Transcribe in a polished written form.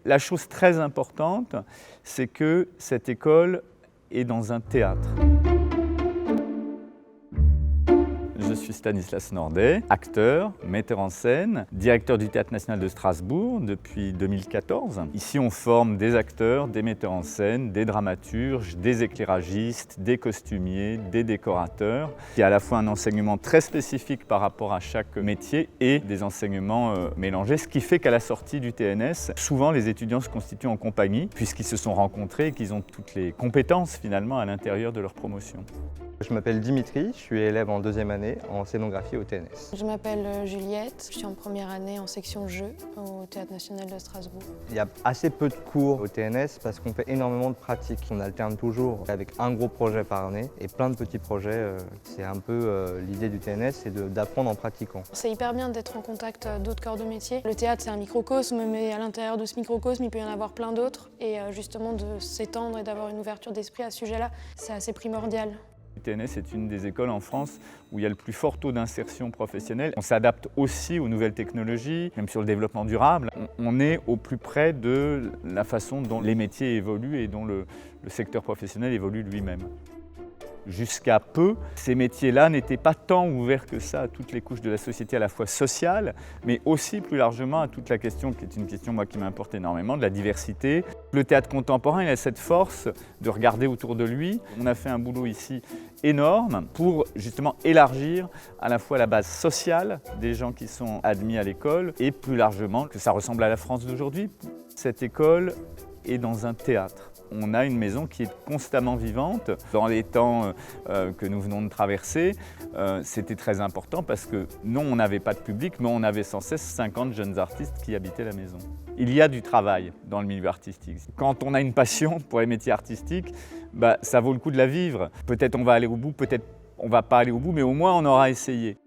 La chose très importante, c'est que cette école est dans un théâtre. Je suis Stanislas Nordet, acteur, metteur en scène, directeur du Théâtre national de Strasbourg depuis 2014. Ici, on forme des acteurs, des metteurs en scène, des dramaturges, des éclairagistes, des costumiers, des décorateurs. Il y a à la fois un enseignement très spécifique par rapport à chaque métier et des enseignements mélangés, ce qui fait qu'à la sortie du TNS, souvent les étudiants se constituent en compagnie puisqu'ils se sont rencontrés et qu'ils ont toutes les compétences finalement à l'intérieur de leur promotion. Je m'appelle Dimitri, je suis élève en deuxième année en scénographie au TNS. Je m'appelle Juliette, je suis en première année en section jeux au Théâtre national de Strasbourg. Il y a assez peu de cours au TNS parce qu'on fait énormément de pratiques. On alterne toujours avec un gros projet par année et plein de petits projets. C'est un peu l'idée du TNS, c'est d'apprendre en pratiquant. C'est hyper bien d'être en contact d'autres corps de métier. Le théâtre, c'est un microcosme, mais à l'intérieur de ce microcosme, il peut y en avoir plein d'autres. Et justement, de s'étendre et d'avoir une ouverture d'esprit à ce sujet-là, c'est assez primordial. Le TNS est une des écoles en France où il y a le plus fort taux d'insertion professionnelle. On s'adapte aussi aux nouvelles technologies, même sur le développement durable. On est au plus près de la façon dont les métiers évoluent et dont le secteur professionnel évolue lui-même. Jusqu'à peu, ces métiers-là n'étaient pas tant ouverts que ça à toutes les couches de la société, à la fois sociale, mais aussi plus largement à toute la question, qui est une question moi, qui m'importe énormément, de la diversité. Le théâtre contemporain, il a cette force de regarder autour de lui. On a fait un boulot ici énorme pour justement élargir à la fois la base sociale des gens qui sont admis à l'école et plus largement que ça ressemble à la France d'aujourd'hui. Cette école est dans un théâtre. On a une maison qui est constamment vivante. Dans les temps que nous venons de traverser, c'était très important parce que non, on n'avait pas de public, mais on avait sans cesse 50 jeunes artistes qui habitaient la maison. Il y a du travail dans le milieu artistique. Quand on a une passion pour les métiers artistiques, ça vaut le coup de la vivre. Peut-être on va aller au bout, peut-être on ne va pas aller au bout, mais au moins on aura essayé.